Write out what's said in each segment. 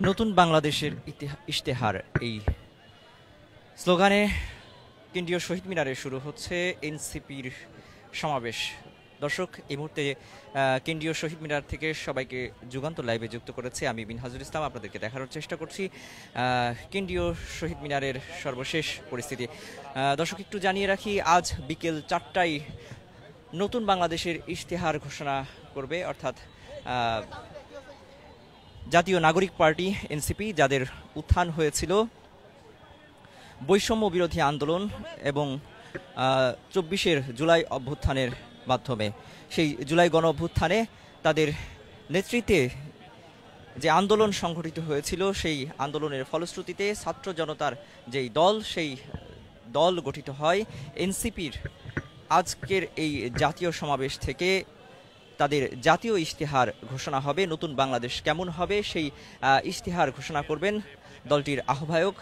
নতুন বাংলাদেশের ইশতেহার এই স্লোগানে কেন্দ্রীয় শহীদ মিনারে শুরু হচ্ছে এনসিপির সমাবেশ। দর্শক, এই মুহূর্তে কেন্দ্রীয় শহীদ মিনার থেকে সবাইকে যুগান্তর লাইভে যুক্ত করেছে আমি মিনহাজুল ইসলাম। আপনাদেরকে দেখানোর চেষ্টা করছি কেন্দ্রীয় শহীদ মিনারের সর্বশেষ পরিস্থিতি। দর্শক, একটু জানিয়ে রাখি, আজ বিকেল 4টায় নতুন বাংলাদেশের ইশতেহার ঘোষণা করবে, অর্থাৎ জাতীয় নাগরিক পার্টি এনসিপি, যাদের উত্থান হয়েছিল বৈষম্য বিরোধী আন্দোলন এবং 24 জুলাই অভ্যুত্থানের মাধ্যমে। সেই জুলাই গণ অভ্যুত্থানে তাদের নেতৃত্বে যে আন্দোলন সংগঠিত হয়েছিল, সেই আন্দোলনের ফলশ্রুতিতে ছাত্র জনতার যেই দল, সেই দল গঠিত হয়। এনসিপির আজকের এই জাতীয় সমাবেশ থেকে তাদের জাতীয় ইশতেহার ঘোষণা হবে। নতুন বাংলাদেশ কেমন হবে সেই ইশতেহার ঘোষণা করবেন দলটির আহ্বায়ক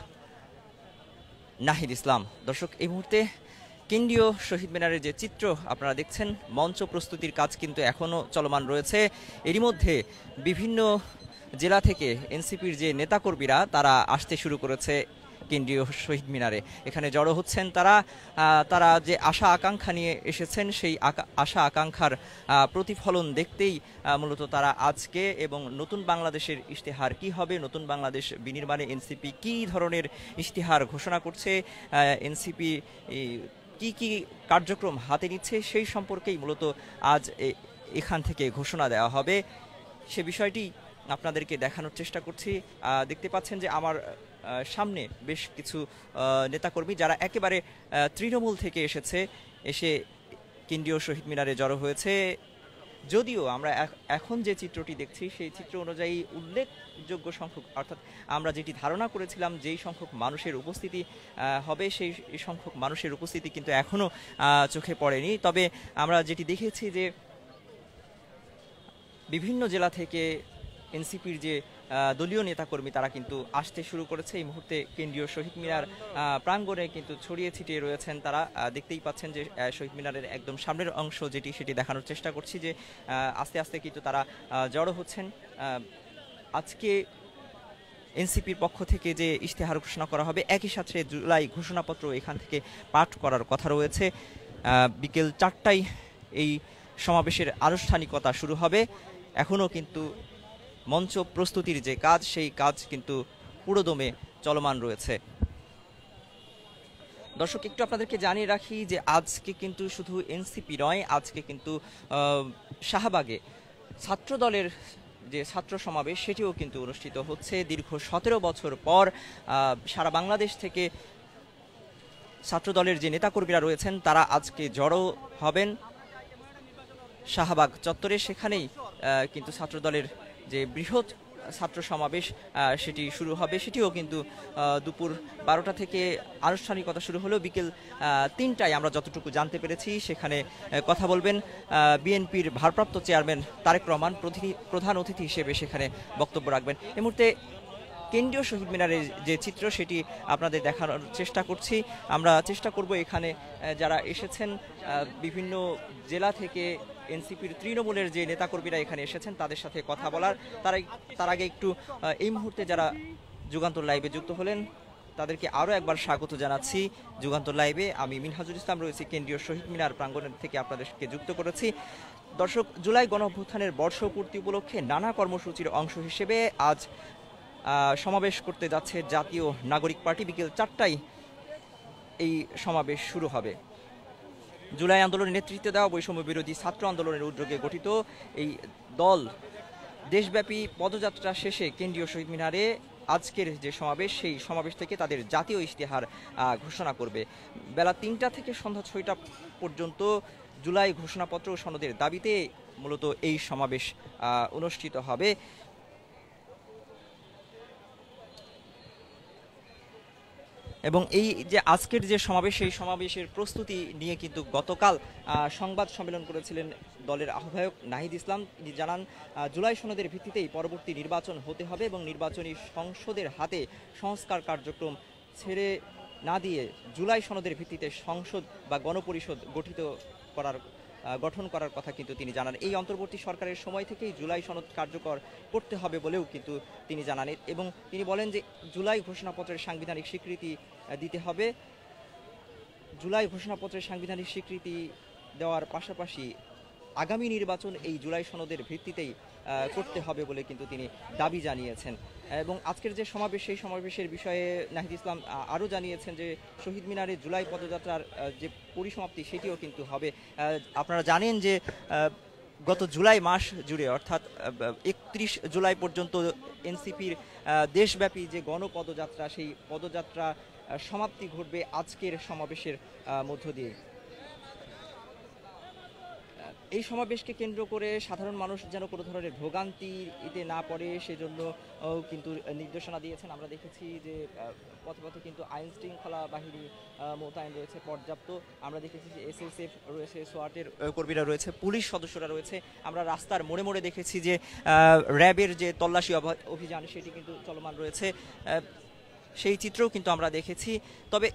নাহিদ ইসলাম। দর্শক, এই মুহূর্তে কেন্দ্রীয় শহীদ মিনারের যে চিত্র আপনারা দেখছেন, মঞ্চ প্রস্তুতির কাজ কিন্তু এখনও চলমান রয়েছে। এরই মধ্যে বিভিন্ন জেলা থেকে এনসিপির যে নেতাকর্মীরা তারা আসতে শুরু করেছে কেন্দ্রীয় শহীদ মিনারে। এখানে জড়ো হচ্ছেন তারা যে আশা আকাঙ্ক্ষা নিয়ে এসেছেন, সেই আশা আকাঙ্ক্ষার প্রতিফলন দেখতেই মূলত তারা আজকে এবং নতুন বাংলাদেশের ইশতেহার কি হবে, নতুন বাংলাদেশ বিনির্মাণে এনসিপি কি ধরনের ইশতেহার ঘোষণা করছে, এনসিপি কি কি কার্যক্রম হাতে নিচ্ছে, সেই সম্পর্কেই মূলত আজ এখান থেকে ঘোষণা দেওয়া হবে। সে বিষয়টি আপনাদেরকে দেখানোর চেষ্টা করছি। দেখতে পাচ্ছেন যে আমার সামনে বেশ কিছু নেতাকর্মী যারা একেবারে তৃণমূল থেকে এসে কেন্দ্রীয় শহীদ মিনারে জড়ো হয়েছে। যদিও আমরা এখন যে চিত্রটি দেখছি, সেই চিত্র অনুযায়ী উল্লেখযোগ্য সংখ্যক, অর্থাৎ আমরা যেটি ধারণা করেছিলাম যেই সংখ্যক মানুষের উপস্থিতি হবে, সেই সংখ্যক মানুষের উপস্থিতি কিন্তু এখনও চোখে পড়েনি। তবে আমরা যেটি দেখেছি যে বিভিন্ন জেলা থেকে এনসিপির যে দলীয় নেতাকর্মী তারা কিন্তু আসতে শুরু করেছে। এই মুহূর্তে কেন্দ্রীয় শহীদ মিনার প্রাঙ্গণে কিন্তু ছড়িয়ে ছিটিয়ে রয়েছেন তারা। দেখতেই পাচ্ছেন যে শহীদ মিনারের একদম সামনের অংশ সেটি দেখানোর চেষ্টা করছি যে আস্তে আস্তে কিন্তু তারা জড়ো হচ্ছেন। আজকে এনসিপির পক্ষ থেকে যে ইশতেহার ঘোষণা করা হবে, একই সাথে জুলাই ঘোষণাপত্র এখান থেকে পাঠ করার কথা রয়েছে। বিকেল 4টায় এই সমাবেশের আনুষ্ঠানিকতা শুরু হবে। এখনও কিন্তু মঞ্চ প্রস্তুতির যে কাজ, সেই কাজ কিন্তু পুরোদমে চলমান রয়েছে। দর্শক, একটু আপনাদেরকে জানিয়ে রাখি যে আজকে কিন্তু শুধু এনসিপি নয়, আজকে কিন্তু শাহবাগে ছাত্র দলের যে ছাত্র সমাবেশ সেটিও কিন্তু অনুষ্ঠিত হচ্ছে। দীর্ঘ 17 বছর পর সারা বাংলাদেশ থেকে ছাত্র দলের যে নেতাকর্মীরা রয়েছেন তারা আজকে জড়ো হবেন শাহবাগ চত্বরে। সেখানেই কিন্তু ছাত্র দলের যে বৃহৎ ছাত্র সমাবেশ সেটি শুরু হবে। সেটিও কিন্তু দুপুর 12টা থেকে আনুষ্ঠানিকতা শুরু হলেও বিকেল 3টায় আমরা যতটুকু জানতে পেরেছি সেখানে কথা বলবেন বিএনপির ভারপ্রাপ্ত চেয়ারম্যান তারেক রহমান, প্রধান অতিথি হিসেবে সেখানে বক্তব্য রাখবেন। এই মুহূর্তে কেন্দ্রীয় শহীদ মিনারের যে চিত্র সেটি আপনাদের দেখানোর চেষ্টা করছি। আমরা চেষ্টা করব এখানে যারা এসেছেন বিভিন্ন জেলা থেকে, এনসিপির তৃণমূলের যে নেতাকর্মীরা এখানে এসেছেন তাদের সাথে কথা বলার। তার আগে একটু এই মুহূর্তে যারা যুগান্তর লাইভে যুক্ত হলেন তাদেরকে আরও একবার স্বাগত জানাচ্ছি যুগান্তর লাইভে। আমি মিনহাজুল ইসলাম রয়েছি কেন্দ্রীয় শহীদ মিনার প্রাঙ্গণের থেকে আপনাদেরকে যুক্ত করেছি। দর্শক, জুলাই গণ অভ্যুত্থানের বর্ষপূর্তি উপলক্ষে নানা কর্মসূচির অংশ হিসেবে আজ সমাবেশ করতে যাচ্ছে জাতীয় নাগরিক পার্টি। বিকেল 4টায় এই সমাবেশ শুরু হবে। জুলাই আন্দোলনের নেতৃত্বে দেওয়া বৈষম্য বিরোধী ছাত্র আন্দোলনের উদ্যোগে গঠিত এই দল দেশব্যাপী পদযাত্রা শেষে কেন্দ্রীয় শহীদ মিনারে আজকের যে সমাবেশ, সেই সমাবেশ থেকে তাদের জাতীয় ইশতেহার ঘোষণা করবে। বেলা 3টা থেকে সন্ধ্যা 6টা পর্যন্ত জুলাই ঘোষণাপত্র ও সনদের দাবিতে মূলত এই সমাবেশ অনুষ্ঠিত হবে। এবং এই যে আজকের যে সমাবেশ, সেই সমাবেশের প্রস্তুতি নিয়ে কিন্তু গতকাল সংবাদ সম্মেলন করেছিলেন দলের আহ্বায়ক নাহিদ ইসলাম। তিনি জানান জুলাই সনদের ভিত্তিতেই পরবর্তী নির্বাচন হতে হবে এবং নির্বাচনী সংসদের হাতে সংস্কার কার্যক্রম ছেড়ে না দিয়ে জুলাই সনদের ভিত্তিতে সংসদ বা গণপরিষদ গঠিত করার গঠন করার কথা কিন্তু তিনি জানান। এই অন্তর্বর্তী সরকারের সময় থেকেই জুলাই সনদ কার্যকর করতে হবে বলেও কিন্তু তিনি জানান এবং তিনি বলেন যে জুলাই ঘোষণাপত্রের সাংবিধানিক স্বীকৃতি দিতে হবে। জুলাই ঘোষণাপত্রের সাংবিধানিক স্বীকৃতি দেওয়ার পাশাপাশি আগামী নির্বাচন এই জুলাই সনদের ভিত্তিতেই করতে হবে বলে কিন্তু তিনি দাবি জানিয়েছেন। এবং আজকের যে সমাবেশ, সেই সমাবেশের বিষয়ে নাহিদ ইসলাম আরও জানিয়েছেন যে শহীদ মিনারে জুলাই পদযাত্রার যে পরিসমাপ্তি সেটিও কিন্তু হবে। আপনারা জানেন যে গত জুলাই মাস জুড়ে অর্থাৎ 31 জুলাই পর্যন্ত এনসিপির দেশব্যাপী যে গণপদযাত্রা, সেই পদযাত্রা সমাপ্তি ঘটবে আজকের সমাবেশের মধ্য দিয়ে। এই সমাবেশকে কেন্দ্র করে সাধারণ মানুষ যেন কোনো ধরনের ভোগান্তিতে না পড়ে সেজন্য কিন্তু নির্দেশনা দিয়েছেন। আমরা দেখেছি যে পথে পথে কিন্তু আইন শৃঙ্খলা বাহিনী মোতায়েন রয়েছে পর্যাপ্ত। আমরা দেখেছি যে এসএসএফ রয়েছে, সোয়াটের কর্মীরা রয়েছে, পুলিশ সদস্যরা রয়েছে। আমরা রাস্তার মোড়ে মোড়ে দেখেছি যে র্যাবের যে তল্লাশি অভিযান সেটি কিন্তু চলমান রয়েছে, সেই চিত্রও কিন্তু আমরা দেখেছি। তবে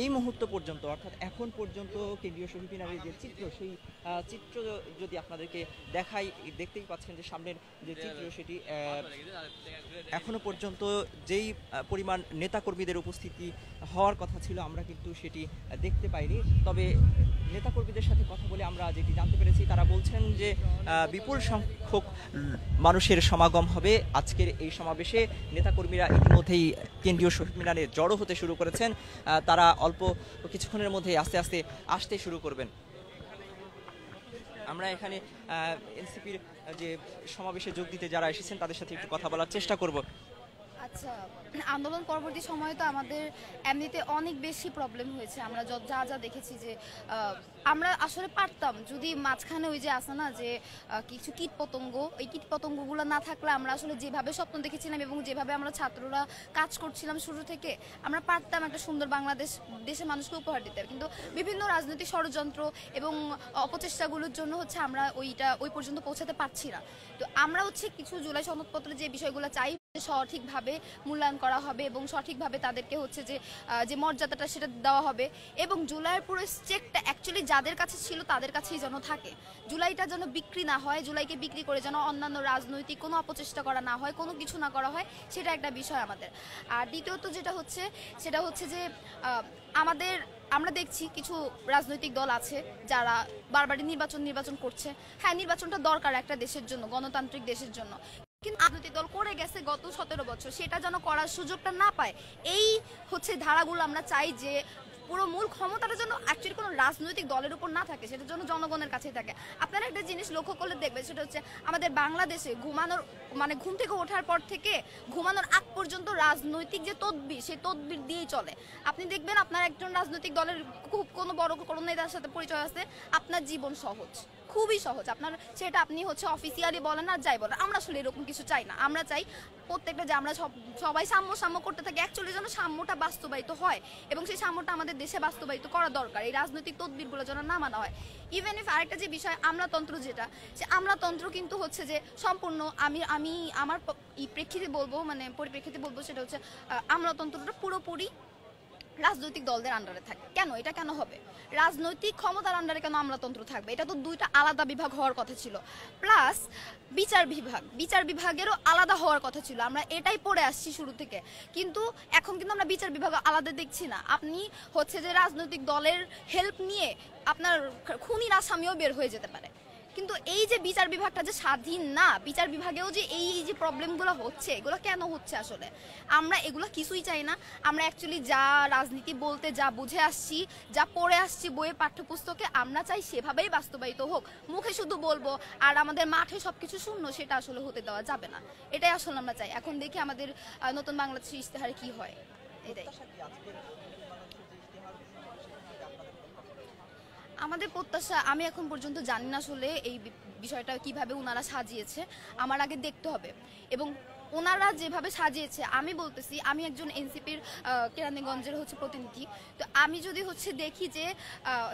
এই মুহূর্ত পর্যন্ত অর্থাৎ এখন পর্যন্ত কেন্দ্রীয় শহীদ মিনারের যে চিত্র, সেই চিত্র যদি আপনাদেরকে দেখাই, দেখতেই পাচ্ছেন যে সামনের যে চিত্র সেটি এখনো পর্যন্ত যেই পরিমাণ নেতাকর্মীদের উপস্থিতি হওয়ার কথা ছিল আমরা কিন্তু সেটি দেখতে পাইনি। তবে নেতাকর্মীদের সাথে কথা বলে আমরা যেটি জানতে পেরেছি, তারা বলছেন যে বিপুল সংখ্যক মানুষের সমাগম হবে আজকের এই সমাবেশে। নেতাকর্মীরা ইতিমধ্যেই কেন্দ্রীয় শহীদ মিনারে জড়ো হতে শুরু করেছেন। তারা অল্প কিছুক্ষণের মধ্যে আস্তে আস্তে আসতে শুরু করবেন। আমরা এখানে এনসিপির যে সমাবেশে যোগ দিতে যারা এসেছেন তাদের সাথে একটু কথা বলার চেষ্টা করব। আচ্ছা, আন্দোলন পরবর্তী সময়ে তো আমাদের এমনিতে অনেক বেশি প্রবলেম হয়েছে। আমরা যা যা দেখেছি যে আমরা আসলে পারতাম যদি মাঝখানে ওই যে আসে না যে কিছু কীট পতঙ্গ, ওই কীট পতঙ্গগুলো না থাকলে আমরা আসলে যেভাবে স্বপ্ন দেখেছিলাম এবং যেভাবে আমরা ছাত্ররা কাজ করছিলাম শুরু থেকে, আমরা পারতাম একটা সুন্দর বাংলাদেশ দেশের মানুষকে উপহার দিতে। কিন্তু বিভিন্ন রাজনৈতিক ষড়যন্ত্র এবং অপচেষ্টাগুলোর জন্য হচ্ছে আমরা ওই পর্যন্ত পৌঁছাতে পারছি না। তো আমরা হচ্ছে কিছু জুলাই সনদপত্রে যে বিষয়গুলো চাই সঠিকভাবে মূল্যায়ন করা হবে এবং সঠিকভাবে তাদেরকে হচ্ছে যে মর্যাদাটা সেটা দেওয়া হবে এবং জুলাইয়ের পুরো চেকটা অ্যাকচুয়ালি যাদের কাছে ছিল তাদের কাছেই যেন থাকে। জুলাইটা যেন বিক্রি না হয়, জুলাইকে বিক্রি করে যেন অন্যান্য রাজনৈতিক কোনো অপচেষ্টা করা না হয়, কোনো কিছু না করা হয়, সেটা একটা বিষয় আমাদের। আর দ্বিতীয়ত যেটা হচ্ছে সেটা হচ্ছে যে আমরা দেখছি কিছু রাজনৈতিক দল আছে যারা বারবারই নির্বাচন করছে। হ্যাঁ, নির্বাচনটা দরকার একটা দেশের জন্য, গণতান্ত্রিক দেশের জন্য, কিন্তু রাজনৈতিক দল করে গেছে গত 17 বছর, সেটা যেন করার সুযোগটা না পায়। এই হচ্ছে ধারাগুলো আমরা চাই যে পুরো মূল ক্ষমতাটা যেন অ্যাকচুয়ালি কোনো রাজনৈতিক দলের উপর না থাকে, সেটার জন্য জনগণের কাছেই থাকে। আপনারা একটা জিনিস লক্ষ্য করলে দেখবেন, সেটা হচ্ছে আমাদের বাংলাদেশে ঘুম থেকে ওঠার পর থেকে ঘুমানোর আগ পর্যন্ত রাজনৈতিক যে তদবির, সেই তদবির দিয়েই চলে। আপনি দেখবেন আপনার একজন রাজনৈতিক দলের খুব কোনো বড় কোনো নেতার সাথে পরিচয় আছে, আপনার জীবন সহজ, খুবই সহজ। সেটা আপনি হচ্ছে অফিসিয়ালি বলেন আর যাই বলেন, আমরা আসলে এরকম কিছু চাই না। আমরা চাই প্রত্যেকটা যে আমরা সবাই সাম্য করতে থাকি, অ্যাকচুয়ালি যেন সাম্যটা বাস্তবায়িত হয় এবং সেই সাম্যটা আমাদের দেশে বাস্তবায়িত করা দরকার। এই রাজনৈতিক তদবিরগুলো যেন না মানা হয়। ইভেন ইফ আরেকটা যে বিষয় আমলাতন্ত্র, যেটা সে আমলাতন্ত্র কিন্তু হচ্ছে যে সম্পূর্ণ আমি আমার পরিপ্রেক্ষিতে বলবো সেটা হচ্ছে আমলাতন্ত্রটা পুরোপুরি রাজনৈতিক দলদের আন্ডারে থাকে। কেন এটা কেন হবে? রাজনৈতিক ক্ষমতার আন্ডারে কেন আমলাতন্ত্র থাকবে? এটা তো দুইটা আলাদা বিভাগ হওয়ার কথা ছিল। প্লাস বিচার বিভাগেরও আলাদা হওয়ার কথা ছিল। আমরা এটাই পড়ে আসছি শুরু থেকে, কিন্তু এখন কিন্তু আমরা বিচার বিভাগ আলাদা দেখছি না। আপনি হচ্ছে যে রাজনৈতিক দলের হেল্প নিয়ে আপনার খুনির আসামিও বের হয়ে যেতে পারে। কিন্তু এই যে বিচার বিভাগটা যে স্বাধীন না, বিচার বিভাগেও যে এই যে প্রবলেমগুলো হচ্ছে, এগুলো কেন হচ্ছে? আসলে আমরা এগুলো কিছুই চাই না। আমরা অ্যাকচুয়ালি যা রাজনীতি বলতে যা বুঝে আসছি, যা পড়ে আসছি বইয়ের পাঠ্যপুস্তকে, আমরা চাই সেভাবেই বাস্তবায়িত হোক। মুখে শুধু বলবো আর আমাদের মাঠে সবকিছু শূন্য, সেটা আসলে হতে দেওয়া যাবে না। এটাই আসলে আমরা চাই। এখন দেখি আমাদের নতুন বাংলাদেশের ইশতেহারে কি হয়। এটাই আমাদের প্রত্যাশা। আমি এখন পর্যন্ত জানি না আসলে এই বিষয়টা কিভাবে ওনারা সাজিয়েছে, আমার আগে দেখতে হবে। এবং ওনারা যেভাবে সাজিয়েছে, আমি বলতেছি, আমি একজন এনসিপির কেরানীগঞ্জের হচ্ছে প্রতিনিধি। তো আমি যদি হচ্ছে দেখি যে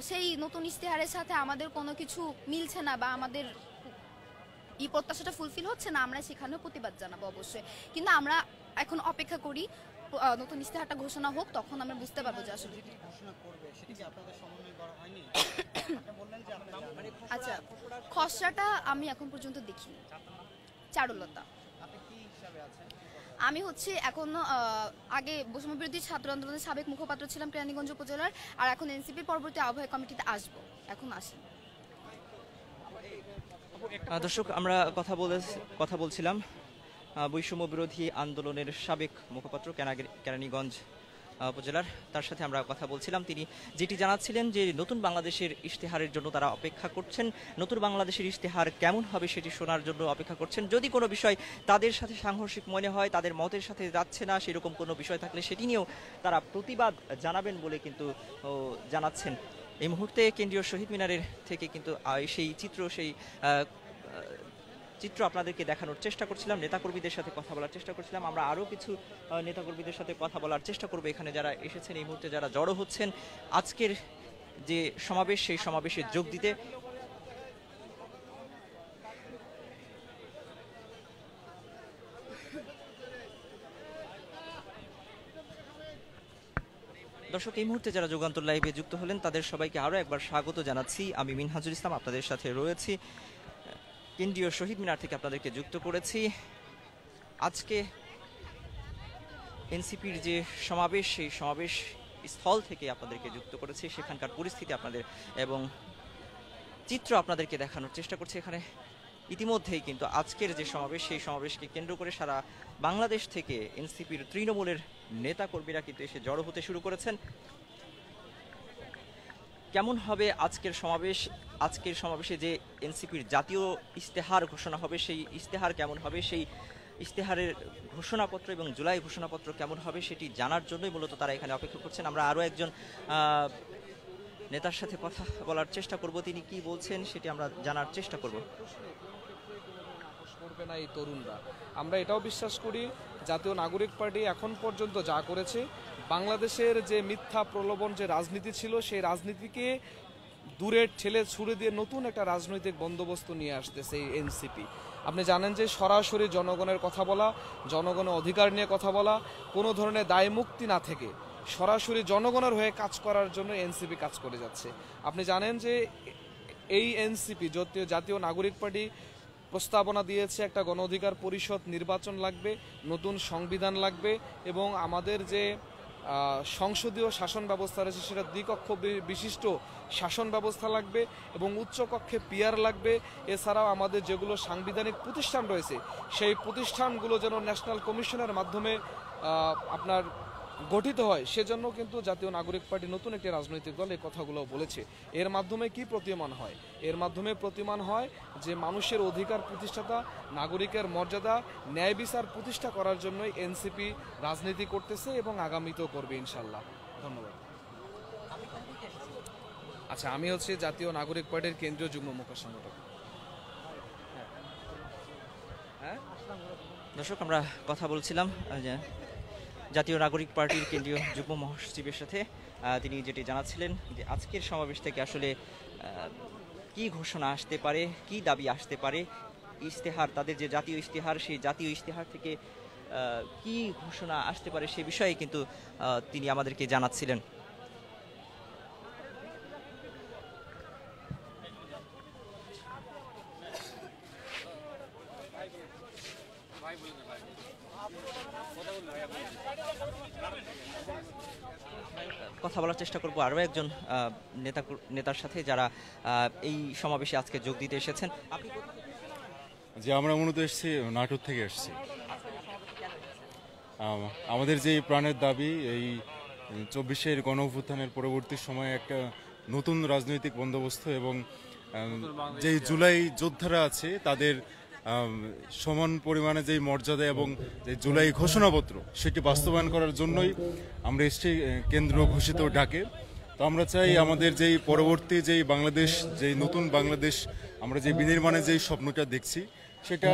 সেই নতুন ইশতেহারের সাথে আমাদের কোনো কিছু মিলছে না বা আমাদের এই প্রত্যাশাটা ফুলফিল হচ্ছে না, আমরা সেখানেও প্রতিবাদ জানাবো অবশ্যই। কিন্তু আমরা এখন অপেক্ষা করি নতুন ইশতেহারটা ঘোষণা হোক, তখন আমরা বুঝতে পারবো যে আসলে আচ্ছা খসড়াটা আমি এখন পর্যন্ত দেখিনি। চারুলতা, আমি হচ্ছে এখন আগে বৈষম্য বিরোধী ছাত্র আন্দোলনের সাবেক মুখপাত্র ছিলাম কেরানীগঞ্জ উপজেলার, আর এখন এনসিপির পরবর্তী আহ্বায়ক কমিটিতে আসবো, এখন আসি। দর্শক, আমরা কথা বলছিলাম বৈষম্য বিরোধী আন্দোলনের সাবেক মুখপাত্র কেরানীগঞ্জ উপজেলার, তার সাথে আমরা কথা বলছিলাম। তিনি যেটি জানাচ্ছিলেন যে নতুন বাংলাদেশের ইশতেহারের জন্য তারা অপেক্ষা করছেন, নতুন বাংলাদেশের ইশতেহার কেমন হবে সেটি শোনার জন্য অপেক্ষা করছেন। যদি কোনো বিষয় তাদের সাথে সাংঘর্ষিক মনে হয়, তাদের মতের সাথে যাচ্ছে না, সেরকম কোনো বিষয় থাকলে সেটি নিয়েও তারা প্রতিবাদ জানাবেন বলে কিন্তু জানাচ্ছেন। এই মুহূর্তে কেন্দ্রীয় শহীদ মিনারের থেকে কিন্তু সেই চিত্র আপনাদেরকে দেখানোর চেষ্টা করছিলাম, নেতাকর্মীদের সাথে কথা বলার চেষ্টা করছিলাম। আমরা আরও কিছু নেতাকর্মীদের সাথে কথা বলার চেষ্টা করবো এখানে যারা এসেছেন, এই মুহূর্তে যারা জড়ো হচ্ছেন আজকের যে সমাবেশ, সেই সমাবেশে যোগ দিতে। দর্শক, এই মুহূর্তে যারা যুগান্তর লাইভে যুক্ত হলেন তাদের সবাইকে আরও একবার স্বাগত জানাচ্ছি। আমি মিনহাজুল ইসলাম আপনাদের সাথে রয়েছি, কেন্দ্রীয় শহীদ মিনার থেকে আপনাদেরকে যুক্ত করেছি। আজকে এনসিপির যে সমাবেশ, সেই সমাবেশ স্থল থেকে আপনাদেরকে যুক্ত করেছি, সেখানকার পরিস্থিতি আপনাদের এবং চিত্র আপনাদেরকে দেখানোর চেষ্টা করছি। এখানে ইতিমধ্যেই কিন্তু আজকের যে সমাবেশ, সেই সমাবেশকে কেন্দ্র করে সারা বাংলাদেশ থেকে এনসিপির তৃণমূলের নেতাকর্মীরা কিন্তু এসে জড়ো হতে শুরু করেছেন। কেমন হবে আজকের সমাবেশ, আজকের সমাবেশে যে এনসিপির জাতীয় ইশতেহার ঘোষণা হবে, সেই ইশতেহার কেমন হবে, সেই ইশতেহারের ঘোষণাপত্র এবং জুলাই ঘোষণাপত্র কেমন হবে সেটি জানার জন্যই মূলত তারা এখানে অপেক্ষা করছেন। আমরা আরও একজন নেতার সাথে কথা বলার চেষ্টা করব, তিনি কি বলছেন সেটি আমরা জানার চেষ্টা করব। করবে না এই তরুণরা, আমরা এটাও বিশ্বাস করি জাতীয় নাগরিক পার্টি এখন পর্যন্ত যা করেছে, বাংলাদেশের যে মিথ্যা প্রলোভন যে রাজনীতি ছিল, সেই রাজনীতিকে দূরে ঠেলে ছুড়ে দিয়ে নতুন একটা রাজনৈতিক বন্দোবস্ত নিয়ে আসতেছে এই এনসিপি। আপনি জানেন যে সরাসরি জনগণের কথা বলা, জনগণের অধিকার নিয়ে কথা বলা, কোনো ধরনের দায় মুক্তি না থেকে সরাসরি জনগণের হয়ে কাজ করার জন্য এনসিপি কাজ করে যাচ্ছে। আপনি জানেন যে এই এনসিপি জাতীয় নাগরিক পার্টি প্রস্তাবনা দিয়েছে একটা গণ অধিকার পরিষদ নির্বাচন লাগবে, নতুন সংবিধান লাগবে এবং আমাদের যে সংসদীয় শাসন ব্যবস্থা রয়েছে সেটা দ্বিকক্ষ বিশিষ্ট শাসন ব্যবস্থা লাগবে এবং উচ্চকক্ষে পিয়ার লাগবে। এছাড়াও আমাদের যেগুলো সাংবিধানিক প্রতিষ্ঠান রয়েছে সেই প্রতিষ্ঠানগুলো যেন ন্যাশনাল কমিশনের মাধ্যমে আপনার গঠিত হয়, সেজন্য কিন্তু জাতীয় নাগরিক পার্টি নতুন একটি রাজনৈতিক দল এই কথাগুলো বলেছে। এর মাধ্যমে কি প্রতীয়মান হয়? এর মাধ্যমে প্রতীয়মান হয় যে মানুষের অধিকার প্রতিষ্ঠাতা, নাগরিকের মর্যাদা, ন্যায় বিচার প্রতিষ্ঠা করার জন্যই এনসিপি রাজনীতি করতেছে এবং আগামীতেও করবে ইনশাল্লাহ। ধন্যবাদ। আচ্ছা, আমি হচ্ছে জাতীয় নাগরিক পার্টির কেন্দ্রীয় যুগ্ম মুখ্য সংগঠক। দর্শক, আমরা কথা বলছিলাম জাতীয় নাগরিক পার্টির কেন্দ্রীয় যুগ্ম মহাসচিবের সাথে। তিনি যেটি জানাচ্ছিলেন যে আজকের সমাবেশ থেকে আসলে কি ঘোষণা আসতে পারে, কি দাবি আসতে পারে, ইশতেহার, তাদের যে জাতীয় ইশতেহার, সেই জাতীয় ইশতেহার থেকে কি ঘোষণা আসতে পারে সে বিষয়ে কিন্তু তিনি আমাদেরকে জানাচ্ছিলেন। কথা বলার চেষ্টা করব আরও একজন নেতার সাথে যারা এই সমাবেশে আজকে যোগ দিতে এসেছেন। যে আমরা মূলত এসেছি নাটোর থেকে এসেছি। আমাদের যে প্রাণের দাবি, এই 24-এর গণ অভ্যুত্থানের পরবর্তী সময়ে একটা নতুন রাজনৈতিক বন্দোবস্ত এবং যেই জুলাই যোদ্ধারা আছে তাদের সমান পরিমাণে যেই মর্যাদা এবং যে জুলাই ঘোষণাপত্র সেটি বাস্তবায়ন করার জন্যই আমরা এসেছি কেন্দ্র ঘোষিত ডাকে। তো আমরা চাই আমাদের যেই পরবর্তী যেই বাংলাদেশ, যেই নতুন বাংলাদেশ আমরা যে বিনির্মাণে যেই স্বপ্নটা দেখছি সেটা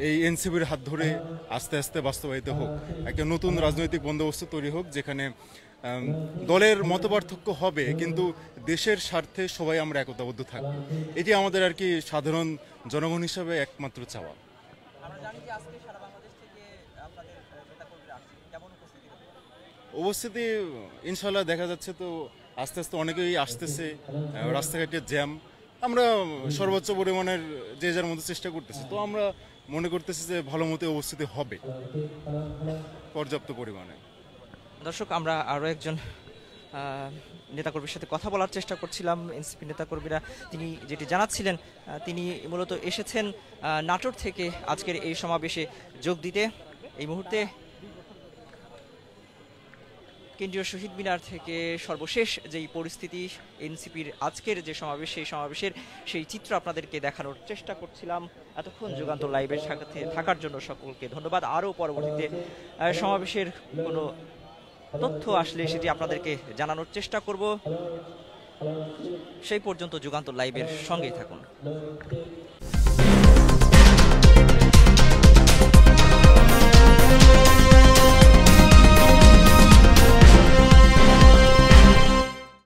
এই এনসিপির হাত ধরে আস্তে আস্তে বাস্তবায়িত হোক, একটা নতুন রাজনৈতিক বন্দোবস্ত তৈরি হোক যেখানে দলের মতপার্থক্য হবে কিন্তু দেশের স্বার্থে সবাই আমরা একতাবদ্ধ থাকব। এটি আমাদের আর কি সাধারণ জনগণ হিসাবে একমাত্র চাওয়া। আমরা জানি যে আজকে সারা বাংলাদেশ থেকে আপনাদের নেতাকর্মীরা আসছেন, কেমন উপস্থিতি ইনশাল্লাহ দেখা যাচ্ছে, তো আস্তে আস্তে অনেকেই আসতেছে, রাস্তাঘাটের জ্যাম আমরা সর্বোচ্চ পরিমাণের যে যার মধ্যে চেষ্টা করতেছি। তো আমরা মনে করতেছি যে ভালো মতো উপস্থিতি হবে পর্যাপ্ত পরিমাণে। দর্শক, আমরা আরও একজন নেতাকর্মীর সাথে কথা বলার চেষ্টা করছিলাম। এনসিপি নেতাকর্মীরা তিনি যেটি জানাচ্ছিলেন, তিনি মূলত এসেছেন নাটোর থেকে আজকের এই সমাবেশে যোগ দিতে। এই মুহূর্তে কেন্দ্রীয় শহীদ মিনার থেকে সর্বশেষ যেই পরিস্থিতি, এনসিপির আজকের যে সমাবেশ, সেই সমাবেশের সেই চিত্র আপনাদেরকে দেখানোর চেষ্টা করছিলাম। এতক্ষণ যুগান্তর লাইভের সাথে থাকার জন্য সকলকে ধন্যবাদ। আরও পরবর্তীতে সমাবেশের কোনো তথ্য আসলে সেটি আপনাদেরকে জানানোর চেষ্টা করব। সেই পর্যন্ত যুগান্তর লাইভের সঙ্গেই থাকুন।